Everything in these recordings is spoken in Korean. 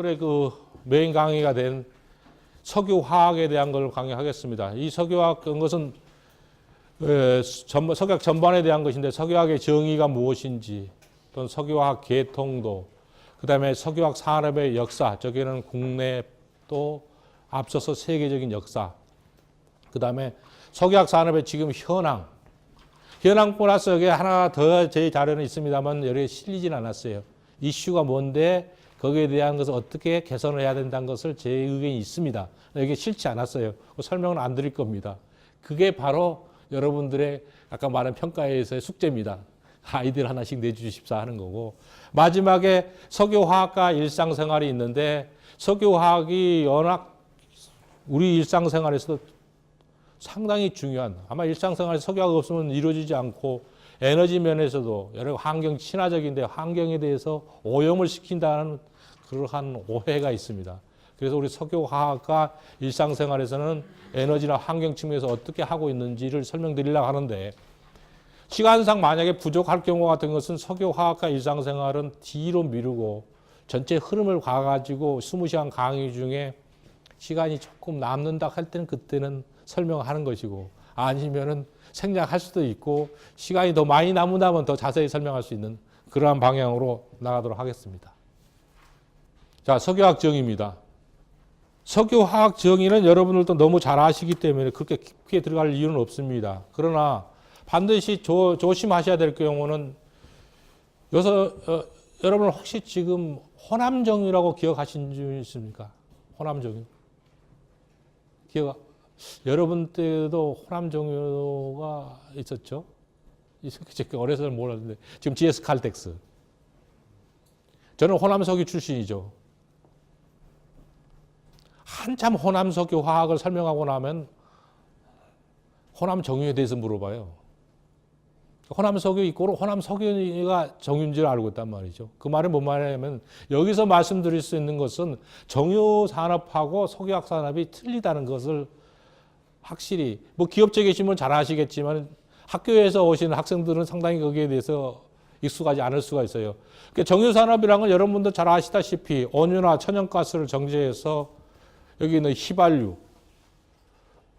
오늘의 그 메인 강의가 된 석유화학에 대한 걸 강의하겠습니다. 이 석유화학은 것은 석유화학 전반에 대한 것인데 석유화학의 정의가 무엇인지 또는 석유화학 계통도 그 다음에 석유화학 산업의 역사, 저기는 국내 또 앞서서 세계적인 역사, 그 다음에 석유화학 산업의 지금 현황 플러스 여기 하나 더 제 자료는 있습니다만 여기에 실리진 않았어요. 이슈가 뭔데 거기에 대한 것을 어떻게 개선을 해야 된다는 것을 제 의견이 있습니다. 여기 실지 않았어요. 설명은 안 드릴 겁니다. 그게 바로 여러분들의 아까 말한 평가에서의 숙제입니다. 아이디어 하나씩 내주십사 하는 거고, 마지막에 석유화학과 일상생활이 있는데 석유화학이 워낙 우리 일상생활에서도 상당히 중요한, 아마 일상생활에서 석유화학 없으면 이루어지지 않고 에너지 면에서도 여러 환경 친화적인데 환경에 대해서 오염을 시킨다는 그러한 오해가 있습니다. 그래서 우리 석유화학과 일상생활에서는 에너지나 환경 측면에서 어떻게 하고 있는지를 설명드리려고 하는데, 시간상 만약에 부족할 경우 같은 것은 석유화학과 일상생활은 뒤로 미루고 전체 흐름을 가가지고 20시간 강의 중에 시간이 조금 남는다 할 때는 그때는 설명하는 것이고, 아니면은 생략할 수도 있고 시간이 더 많이 남는다면 더 자세히 설명할 수 있는 그러한 방향으로 나가도록 하겠습니다. 자, 석유화학 정의입니다. 석유화학 정의는 여러분들도 너무 잘 아시기 때문에 그렇게 깊게 들어갈 이유는 없습니다. 그러나 반드시 조심하셔야 될 경우는 여러분 혹시 지금 호남정유라고 기억하신 줄 있습니까? 호남정유. 여러분 때도 호남정유가 있었죠? 어려서 몰랐는데 지금 GS 칼텍스. 저는 호남석유 출신이죠. 한참 호남석유 화학을 설명하고 나면 호남정유에 대해서 물어봐요. 호남석유 이꼬로 호남석유가 정유인 줄 알고 있단 말이죠. 그 말은 뭔 말이냐면 여기서 말씀드릴 수 있는 것은 정유 산업하고 석유화학 산업이 틀리다는 것을 확실히, 뭐 기업체 계시면 잘 아시겠지만 학교에서 오시는 학생들은 상당히 거기에 대해서 익숙하지 않을 수가 있어요. 정유 산업이라는 건 여러분도 잘 아시다시피 온유나 천연가스를 정제해서 여기 있는 휘발유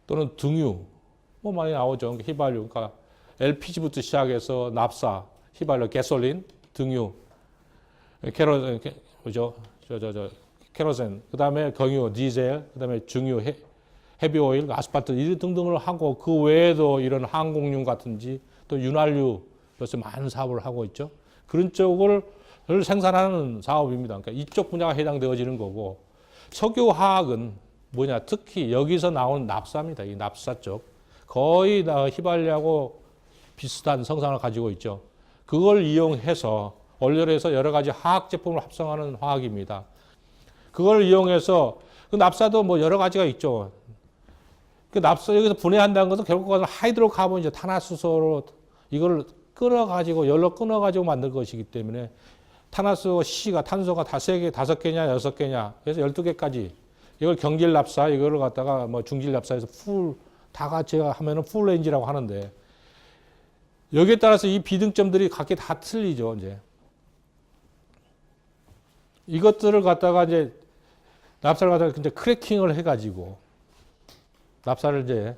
또는 등유 뭐 많이 나오죠. 휘발유, 그러니까 LPG부터 시작해서 납사, 휘발유, 가솔린, 등유, 케로센, 그다음에 경유, 디젤, 그다음에 중유, 헤비오일, 아스팔트 이 등등을 하고 그 외에도 이런 항공유 같은지 또 윤활유 벌써 많은 사업을 하고 있죠. 그런 쪽을 생산하는 사업입니다. 그러니까 이쪽 분야가 해당되어지는 거고, 석유화학은 뭐냐, 특히 여기서 나온 납사입니다. 이 납사 쪽 거의 다 휘발유하고 비슷한 성상을 가지고 있죠. 그걸 이용해서 원료에서 여러 가지 화학 제품을 합성하는 화학입니다. 그걸 이용해서 그 납사도 뭐 여러 가지가 있죠. 그 납사 여기서 분해한다는 것은 결국 그것은 하이드로카본이죠. 탄화수소로 이걸 끊어가지고 열로 끊어가지고 만들 것이기 때문에 탄화수소 C가 탄소가 다 3개, 5개냐, 6개냐, 그래서 12개까지 이걸 경질 납사, 이거를 갖다가 뭐 중질 납사해서 풀 다 같이 하면은 풀 렌지라고 하는데, 여기에 따라서 이 비등점들이 각기 다 틀리죠. 이제 이것들을 갖다가 이제 납사를 갖다가 이제 크래킹을 해가지고 납사를 이제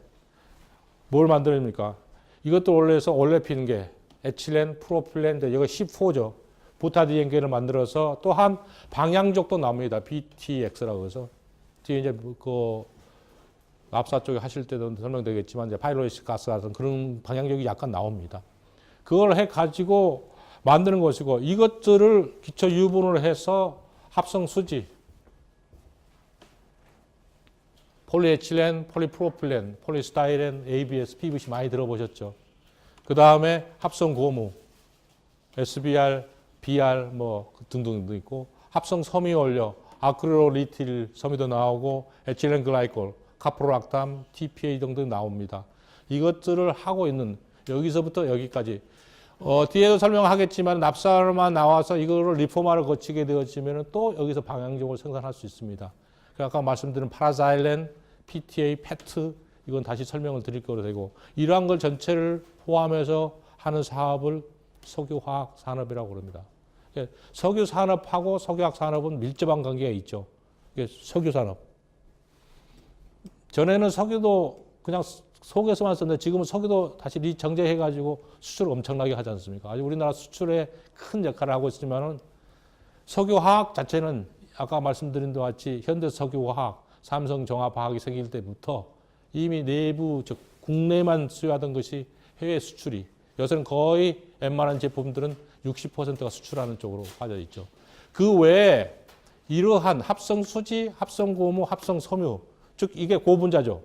뭘 만들어냅니까? 이것도 원래서 올레피는 게 에틸렌, 프로필렌, 이거 10호죠. 부타디엔계를 만들어서 또한 방향족도 나옵니다. BTX라고 해서 뒤에 이제 그 납사 쪽에 하실 때도 설명되겠지만 이제 파이로이스 가스 같은 그런 방향족이 약간 나옵니다. 그걸 해 가지고 만드는 것이고, 이것들을 기초 유분을 해서 합성 수지, 폴리에틸렌, 폴리프로필렌, 폴리스타이렌, ABS, PVC 많이 들어보셨죠? 그 다음에 합성 고무, SBR, BR 뭐 등등 있고, 합성 섬유 원료, 아크릴로리틸 섬유도 나오고, 에틸렌 글라이콜, 카프로락탐, TPA 등등 나옵니다. 이것들을 하고 있는, 여기서부터 여기까지 뒤에도 설명하겠지만 납사만 나와서 이거를 리포마를 거치게 되어지면 또 여기서 방향종을 생산할 수 있습니다. 아까 말씀드린 파라자일렌, PTA, 페트 이건 다시 설명을 드릴 거로 되고, 이러한 걸 전체를 포함해서 하는 사업을 석유화학 산업이라고 그럽니다. 석유 산업하고 석유화학 산업은 밀접한 관계가 있죠. 석유 산업. 전에는 석유도 그냥 속에서만 썼는데 지금은 석유도 다시 리정제해가지고 수출을 엄청나게 하지 않습니까? 아직 우리나라 수출에 큰 역할을 하고 있지만은 석유화학 자체는 아까 말씀드린 것 같이 현대석유화학, 삼성종합화학이 생길 때부터 이미 내부 즉 국내만 수요하던 것이 해외 수출이 요새는 거의 웬만한 제품들은 60%가 수출하는 쪽으로 빠져 있죠. 그 외에 이러한 합성수지, 합성고무, 합성섬유 즉 이게 고분자죠.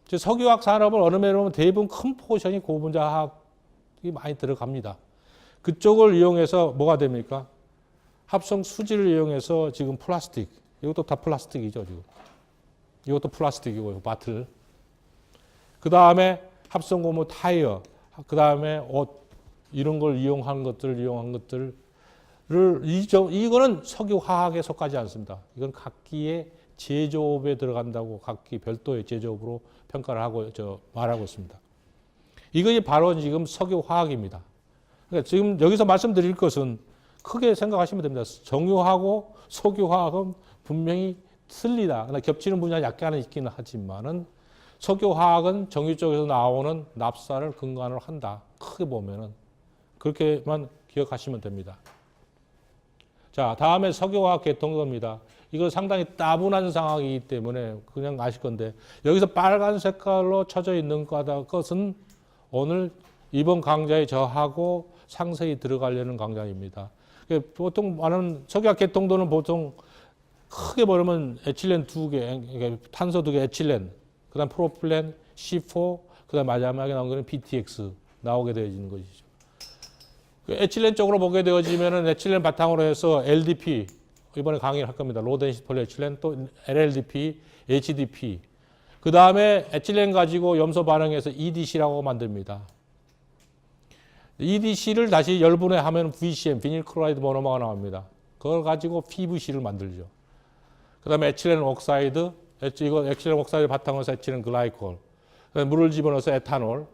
즉 석유화학 산업을 어느 면으로 보면 대부분 큰 포션이 고분자학이 많이 들어갑니다. 그쪽을 이용해서 뭐가 됩니까? 합성수지를 이용해서 지금 플라스틱, 이것도 다 플라스틱이죠. 지금. 이것도 플라스틱이고 바틀. 그 다음에 합성고무 타이어, 그 다음에 옷 이런 걸 이용한 것들을 이거는 석유화학에 속하지 않습니다. 이건 각기의 제조업에 들어간다고 각기 별도의 제조업으로 평가를 하고 말하고 있습니다. 이것이 바로 지금 석유화학입니다. 그러니까 지금 여기서 말씀드릴 것은 크게 생각하시면 됩니다. 정유하고 석유화학은 분명히 틀리다. 그러나 겹치는 분야가 약간은 있기는 하지만은 석유화학은 정유 쪽에서 나오는 납사를 근간으로 한다. 크게 보면은 그렇게만 기억하시면 됩니다. 자, 다음에 석유화학 계통도입니다. 이거 상당히 따분한 상황이기 때문에 그냥 아실 건데 여기서 빨간 색깔로 쳐져 있는 것은 오늘 이번 강좌에 저하고 상세히 들어가려는 강좌입니다. 보통 많은 석유화학 계통도는 보통 크게 보면 에틸렌 2개, 탄소 2개 에틸렌, 그 다음 프로필렌, C4, 그 다음 마지막에 나온 거는 PTX 나오게 되어지는 것이죠. 에틸렌 쪽으로 보게 되어지면은 에틸렌 바탕으로 해서 LDP, 이번에 강의를 할 겁니다. 로덴시 폴리에틸렌, 또 LLDP, HDP. 그 다음에 에틸렌 가지고 염소 반응해서 EDC라고 만듭니다. EDC를 다시 열분해하면 VCM, 비닐클로라이드 모노머가 나옵니다. 그걸 가지고 PVC를 만들죠. 그 다음에 에틸렌 옥사이드, 이거 에틸렌 옥사이드 바탕으로 해서 에틸렌 글라이콜. 물을 집어넣어서 에탄올.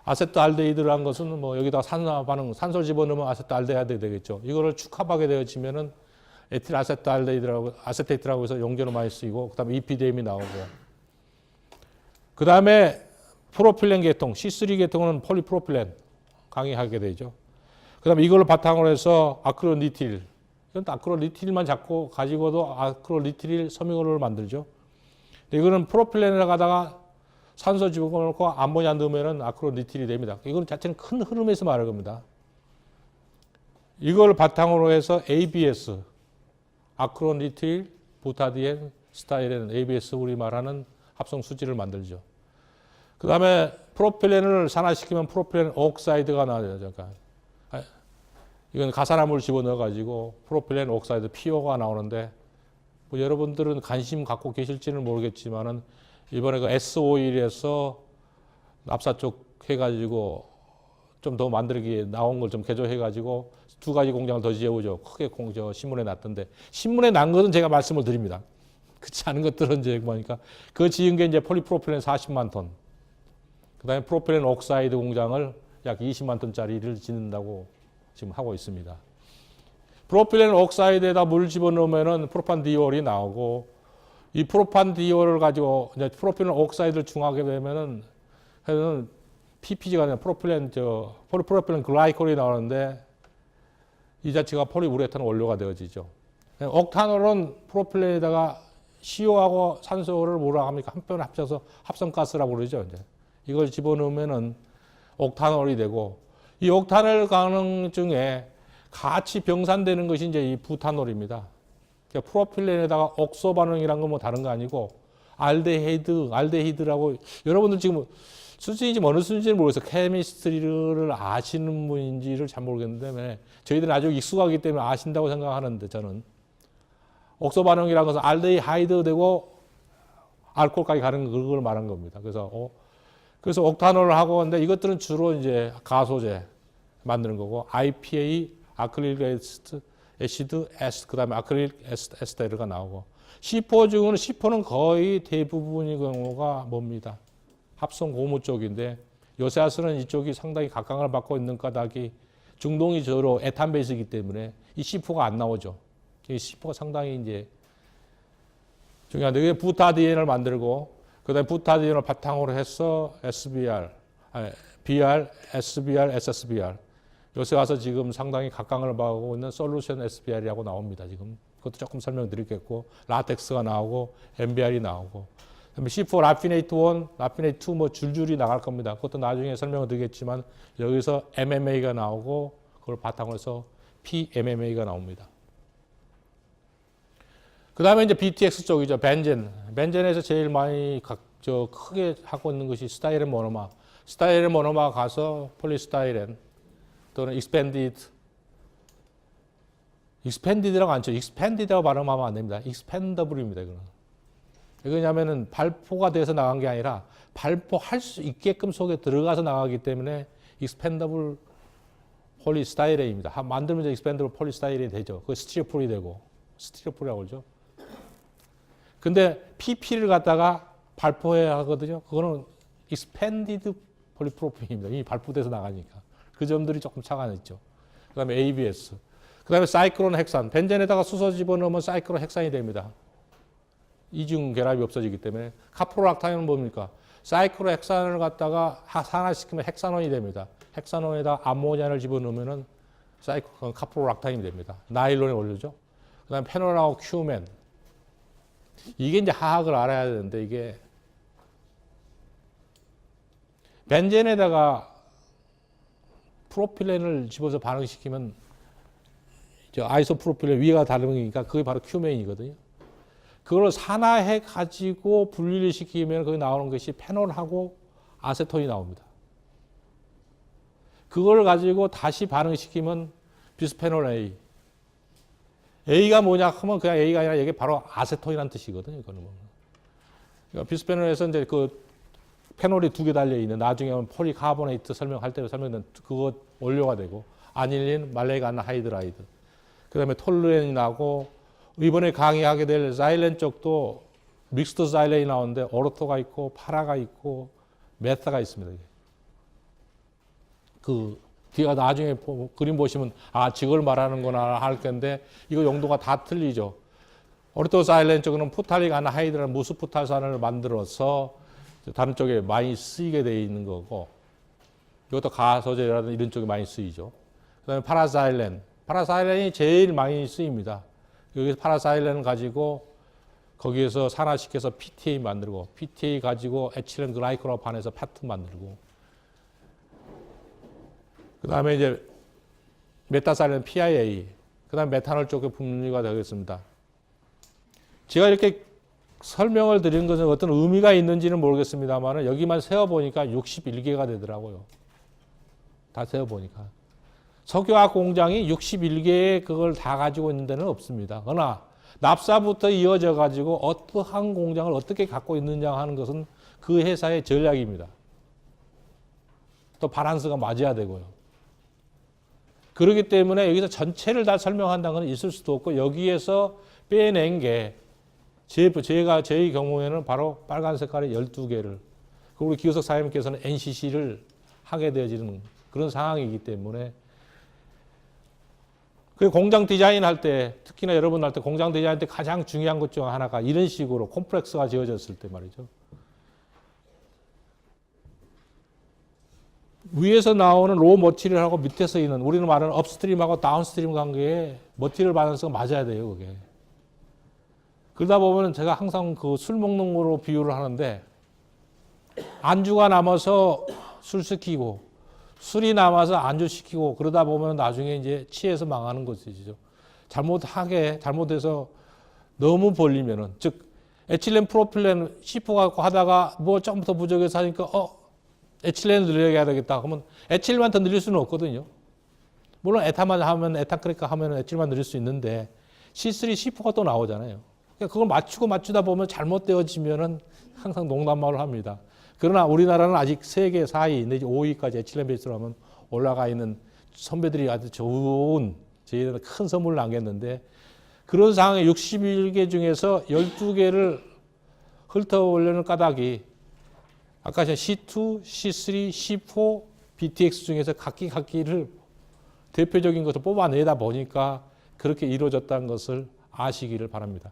아세트알데히드라는 것은 뭐 여기다가 산소 반응, 산소를 집어넣으면 아세트알데히드 되겠죠. 이거를 축합하게 되어지면은 에틸 아세트알데히드라고, 아세테이트라고 해서 용제로 많이 쓰이고, 그 다음에 EPDM이 나오고. 그 다음에 프로필렌 계통, C3 계통은 폴리프로필렌 강의하게 되죠. 그 다음에 이걸 바탕으로 해서 아크릴리틸. 이건 아크릴리틸만 잡고 가지고도 아크릴리틸 섬유를 만들죠. 이거는 프로필렌을 가다가 산소 집어넣고 암모니아 넣으면 아크릴리틸이 됩니다. 이건 자체는 큰 흐름에서 말할 겁니다. 이걸 바탕으로 해서 ABS, 아크릴리틸, 부타디엔, 스타이렌, ABS 우리 말하는 합성 수지를 만들죠. 그 다음에 프로필렌을 산화시키면 프로필렌 옥사이드가 나와요. 잠깐. 이건 가산화물 집어넣어가지고 프로필렌 옥사이드 PO가 나오는데 뭐 여러분들은 관심 갖고 계실지는 모르겠지만은 이번에 그 S51에서 납사 쪽 해가지고 좀 더 만들기 나온 걸 좀 개조해가지고 2가지 공장을 더 지어오죠. 크게 신문에 났던데 신문에 난 것은 제가 말씀을 드립니다. 그렇지 않은 것들은 이제 보니까 그 지은 게 이제 폴리프로필렌 40만 톤. 그다음에 프로필렌 옥사이드 공장을 약 20만 톤짜리를 짓는다고 지금 하고 있습니다. 프로필렌 옥사이드에다 물 집어넣으면은 프로판디올이 나오고 이 프로판디올을 가지고 이제 프로필렌 옥사이드를 중하게 되면은 PPG가 아니라 폴리프로필렌 글라이콜이 나오는데 이 자체가 폴리우레탄 원료가 되어지죠. 옥탄올은 프로필렌에다가 CO하고 산소를 뭐라 합니까? 한편에 합쳐서 합성가스라고 그러죠. 이제 이걸 집어넣으면은 옥탄올이 되고 이 옥탄올 가능 중에 같이 병산되는 것이 이제 이 부탄올입니다. 그러니까 프로필렌에다가 옥소 반응이란 건 뭐 다른 거 아니고 알데히드라고 여러분들 지금 수준인지 어느 수준인지는 모르겠어요. 케미스트리를 아시는 분인지를 잘 모르겠는데 저희들은 아주 익숙하기 때문에 아신다고 생각하는데 저는 옥소 반응이라는 것은 알데히드 되고 알코올까지 가는 그걸 말한 겁니다. 그래서 옥탄올을 하고 근데 이것들은 주로 이제 가소제 만드는 거고 IPA 아크릴릭 애시드 에스 그다음에 아크릴릭 에스테르가 나오고 C4 중에는 C4는 거의 대부분의 경우가 뭡니다. 합성 고무 쪽인데 요새아스는 이쪽이 상당히 각광을 받고 있는 까닭이 중동이 주로 에탄 베이스이기 때문에 이 C4가 안 나오죠. 이 C4가 상당히 이제 중요한데, 이게 부타디엔을 만들고, 그 다음에 부타디엔을 바탕으로 해서 BR, SBR, SSBR. 요새 와서 지금 상당히 각광을 받고 있는 솔루션 SBR이라고 나옵니다. 지금 그것도 조금 설명드리겠고, 라텍스가 나오고, MBR이 나오고, 그다음에 C4 라피네이트 1, 라피네이트 2 뭐 줄줄이 나갈 겁니다. 그것도 나중에 설명을 드리겠지만 여기서 MMA가 나오고 그걸 바탕으로 해서 PMMA가 나옵니다. 그 다음에 이제 BTX 쪽이죠. 벤젠. 벤젠에서 제일 많이 크게 하고 있는 것이 스타이렌 모노마. 스타이렌 모노마 가서 폴리스타이렌 또는 익스펜디드라고 안 쳐. 익스펜디드라고 발음하면 안 됩니다. 익스펜더블입니다. 이거는. 왜냐하면 발포가 돼서 나간 게 아니라 발포할 수 있게끔 속에 들어가서 나가기 때문에 익스펜더블 폴리스타이렌입니다. 만들면 익스펜더블 폴리스타이렌이 되죠. 그게 스티로폴이 되고 스티로폴이라고 그러죠. 근데 PP를 갖다가 발포해야 하거든요. 그거는 익스펜디드 폴리프로필입니다. 이미 발포돼서 나가니까. 그 점들이 조금 차가 있죠. 그 다음에 ABS. 그 다음에 사이클론 헥산. 벤젠에다가 수소 집어넣으면 사이클론 헥산이 됩니다. 이중 결합이 없어지기 때문에. 카프로락타인은 뭡니까? 사이클론 헥산을 갖다가 산화시키면 헥사논이 됩니다. 헥사논에다 암모니아를 집어넣으면 카프로락타인이 됩니다. 나일론에 올려죠. 그 다음에 페놀하고 큐멘. 이게 이제 화학을 알아야 되는데, 이게 벤젠에다가 프로필렌을 집어서 반응시키면 아이소프로필렌 위가 다르니까 그게 바로 큐멘이거든요. 그걸 산화해 가지고 분리를 시키면 거기 나오는 것이 페놀하고 아세톤이 나옵니다. 그걸 가지고 다시 반응시키면 비스페놀 A. A가 뭐냐 하면 그냥 A가 아니라 이게 바로 아세톤이라는 뜻이거든요. 이거는. 그러니까 비스페놀에서 이제 그 페놀이 2개 달려 있는, 나중에 폴리카보네이트 설명할 때 설명된 그거 원료가 되고, 아닐린, 말레이간 하이드라이드. 그 다음에 톨루렌이 나고, 이번에 강의하게 될 자일렌 쪽도 믹스드 자일렌이 나오는데 오르토가 있고 파라가 있고 메타가 있습니다. 그 뒤가 나중에 그림 보시면 저걸 말하는구나 할 건데 이거 용도가 다 틀리죠. 오르토 자일렌 쪽은 푸탈릭 안하이드라는 무수푸탈산을 만들어서 다른 쪽에 많이 쓰이게 되어 있는 거고, 이것도 가소제라든 이런 쪽에 많이 쓰이죠. 그 다음에 파라사일렌이 제일 많이 쓰입니다. 여기서 파라사일렌을 가지고 거기에서 산화시켜서 PTA 만들고, PTA 가지고 에틸렌 글라이콜하고 반해서 파트 만들고, 그 다음에 이제 메타사일렌 PIA, 그 다음에 메탄올 쪽에 분류가 되겠습니다. 제가 이렇게 설명을 드린 것은 어떤 의미가 있는지는 모르겠습니다만 여기만 세어보니까 61개가 되더라고요. 다 세어보니까. 석유화학 공장이 61개의 그걸 다 가지고 있는 데는 없습니다. 그러나 납사부터 이어져 가지고 어떠한 공장을 어떻게 갖고 있느냐 하는 것은 그 회사의 전략입니다. 또 바란스가 맞아야 되고요. 그렇기 때문에 여기서 전체를 다 설명한다는 건 있을 수도 없고, 여기에서 빼낸 게 저희 경우에는 바로 빨간 색깔의 12개를, 그리고 우리 기호석 사장님께서는 NCC를 하게 되어지는 그런 상황이기 때문에, 그 공장 디자인 할 때, 특히나 여러분 할 때 공장 디자인 때 가장 중요한 것 중 하나가 이런 식으로 콤플렉스가 지어졌을 때 말이죠. 위에서 나오는 로 머티리얼하고 밑에서 있는, 우리는 말하는 업스트림하고 다운스트림 관계에 머티리얼 밸런스가 맞아야 돼요, 그게. 그러다 보면 제가 항상 그 술 먹는 거로 비유를 하는데, 안주가 남아서 술 시키고, 술이 남아서 안주 시키고, 그러다 보면 나중에 이제 취해서 망하는 것이죠. 잘못해서 너무 벌리면은, 즉, 에틸렌 프로필렌 C4 갖고 하다가 뭐 좀 더 부족해서 하니까, 에틸렌을 늘려야 되겠다. 그러면 에틸만 더 늘릴 수는 없거든요. 물론 에탄만 하면, 에탄크래커 하면 에틸만 늘릴 수 있는데, C3, C4가 또 나오잖아요. 그러니까 그걸 맞추다 보면 잘못되어지면은 항상 농담말을 합니다. 그러나 우리나라는 아직 3개, 4위, 내지 5위까지 에틸렌 베이스로 하면 올라가 있는 선배들이 아주 좋은, 저희들은 큰 선물을 남겼는데, 그런 상황에 61개 중에서 12개를 훑어오려는 까닭이, 아까 C2, C3, C4, BTX 중에서 각기를 대표적인 것을 뽑아내다 보니까 그렇게 이루어졌다는 것을 아시기를 바랍니다.